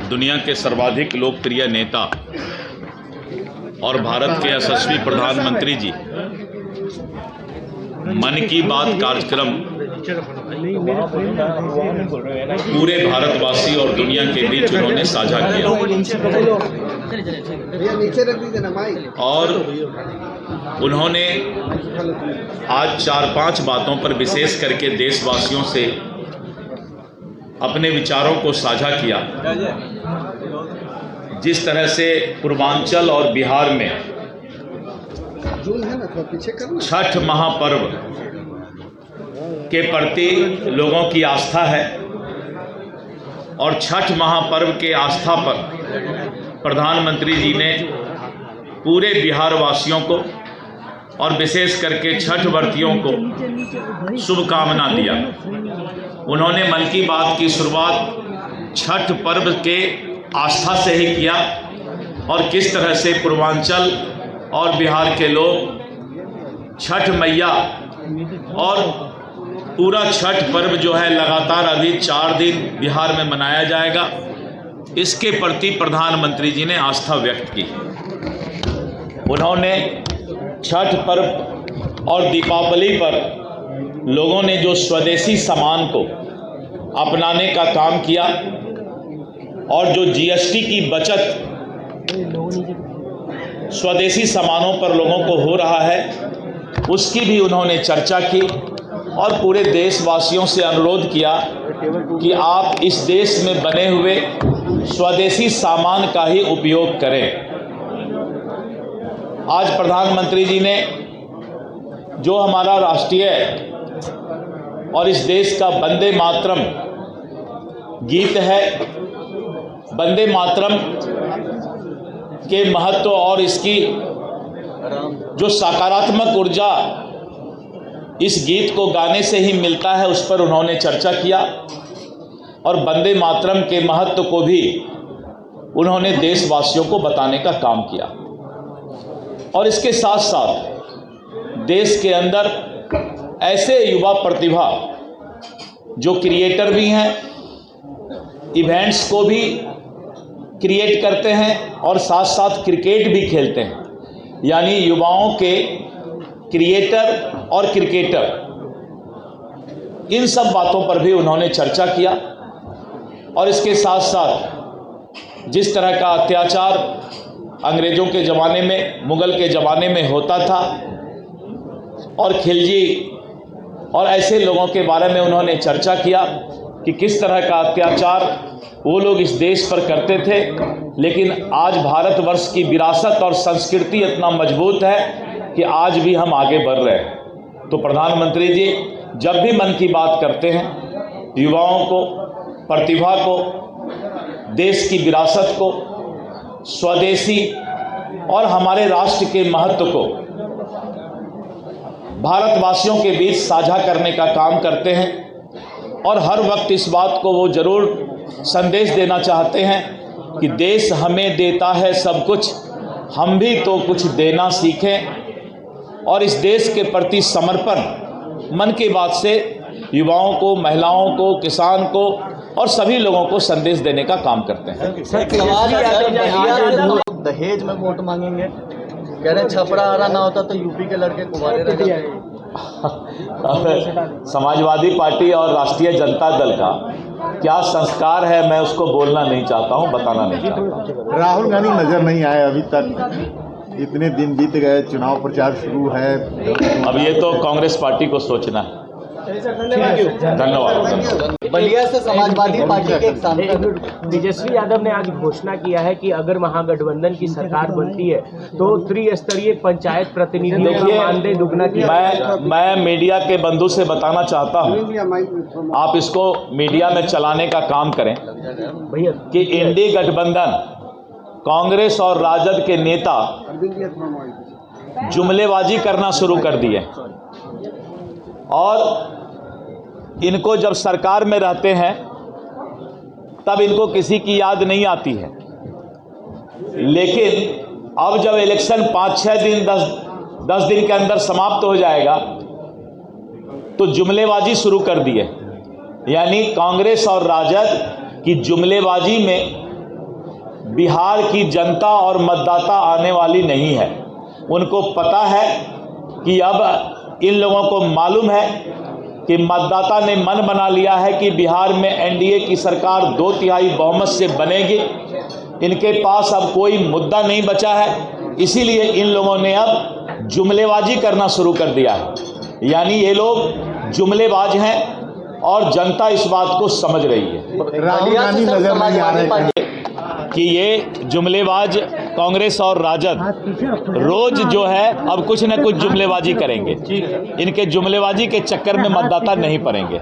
दुनिया के सर्वाधिक लोकप्रिय नेता और भारत के यशस्वी प्रधानमंत्री जी मन की बात कार्यक्रम पूरे भारतवासी और दुनिया के बीच उन्होंने साझा किया और उन्होंने आज 4-5 बातों पर विशेष करके देशवासियों से अपने विचारों को साझा किया। जिस तरह से पूर्वांचल और बिहार में छठ महापर्व के प्रति लोगों की आस्था है और छठ महापर्व के आस्था पर प्रधानमंत्री जी ने पूरे बिहार वासियों को और विशेष करके छठ व्रतियों को शुभकामना दिया। उन्होंने मन की बात की शुरुआत छठ पर्व के आस्था से ही किया और किस तरह से पूर्वांचल और बिहार के लोग छठ मैया और पूरा छठ पर्व जो है लगातार अभी 4 दिन बिहार में मनाया जाएगा, इसके प्रति प्रधानमंत्री जी ने आस्था व्यक्त की। उन्होंने छठ पर्व और दीपावली पर लोगों ने जो स्वदेशी सामान को अपनाने का काम किया और जो जीएसटी की बचत स्वदेशी सामानों पर लोगों को हो रहा है, उसकी भी उन्होंने चर्चा की और पूरे देशवासियों से अनुरोध किया कि आप इस देश में बने हुए स्वदेशी सामान का ही उपयोग करें। आज प्रधानमंत्री जी ने जो हमारा राष्ट्रीय और इस देश का वंदे मातरम गीत है, वंदे मातरम के महत्व और इसकी जो सकारात्मक ऊर्जा इस गीत को गाने से ही मिलता है, उस पर उन्होंने चर्चा किया और वंदे मातरम के महत्व को भी उन्होंने देशवासियों को बताने का काम किया। और इसके साथ साथ देश के अंदर ऐसे युवा प्रतिभा जो क्रिएटर भी हैं, इवेंट्स को भी क्रिएट करते हैं और साथ साथ क्रिकेट भी खेलते हैं, यानी युवाओं के क्रिएटर और क्रिकेटर, इन सब बातों पर भी उन्होंने चर्चा किया। और इसके साथ साथ जिस तरह का अत्याचार अंग्रेज़ों के ज़माने में, मुग़ल के ज़माने में होता था और खिलजी और ऐसे लोगों के बारे में उन्होंने चर्चा किया कि किस तरह का अत्याचार वो लोग इस देश पर करते थे, लेकिन आज भारतवर्ष की विरासत और संस्कृति इतना मजबूत है कि आज भी हम आगे बढ़ रहे हैं। तो प्रधानमंत्री जी जब भी मन की बात करते हैं, युवाओं को, प्रतिभा को, देश की विरासत को, स्वदेशी और हमारे राष्ट्र के महत्व को भारतवासियों के बीच साझा करने का काम करते हैं और हर वक्त इस बात को वो ज़रूर संदेश देना चाहते हैं कि देश हमें देता है सब कुछ, हम भी तो कुछ देना सीखें। और इस देश के प्रति समर्पण मन की बात से युवाओं को, महिलाओं को, किसान को और सभी लोगों को संदेश देने का काम करते हैं। दहेज में वोट मांगेंगे, कह रहे छपरा आरा ना होता तो यूपी के लड़के कुंवारे रह जाते। समाजवादी पार्टी और राष्ट्रीय जनता दल का क्या संस्कार है, मैं उसको बोलना नहीं चाहता हूं, बताना नहीं चाहता। राहुल गांधी नजर नहीं आए अभी तक, इतने दिन बीत गए, चुनाव प्रचार शुरू है। अब ये तो कांग्रेस पार्टी को सोचना है। धन्यवाद। बलिया से समाजवादी पार्टी के एक सांसद तेजस्वी यादव ने आज घोषणा किया है कि अगर महागठबंधन की सरकार बनती है तो त्रिस्तरीय पंचायत प्रतिनिधियों का मानदेय दुगना किया। मैं मीडिया के बंधु से बताना चाहता हूं, आप इसको मीडिया में चलाने का काम करें भैया कि इंडी गठबंधन कांग्रेस और राजद के नेता जुमलेबाजी करना शुरू कर दिए और इनको जब सरकार में रहते हैं तब इनको किसी की याद नहीं आती है, लेकिन अब जब इलेक्शन 5-6 दिन 10 दिन के अंदर समाप्त हो जाएगा तो जुमलेबाजी शुरू कर दिए। यानी कांग्रेस और राजद की जुमलेबाजी में बिहार की जनता और मतदाता आने वाली नहीं है। उनको पता है कि अब इन लोगों को मालूम है कि मतदाता ने मन बना लिया है कि बिहार में एनडीए की सरकार 2/3 बहुमत से बनेगी। इनके पास अब कोई मुद्दा नहीं बचा है, इसीलिए इन लोगों ने अब जुमलेबाजी करना शुरू कर दिया है। यानी ये लोग जुमलेबाज हैं और जनता इस बात को समझ रही है राहुल गांधी नजर नहीं आ रहे कि ये जुमलेबाज कांग्रेस और राजद रोज जो है अब कुछ न कुछ जुमलेबाजी करेंगे। इनके जुमलेबाजी के चक्कर में मतदाता नहीं पड़ेंगे।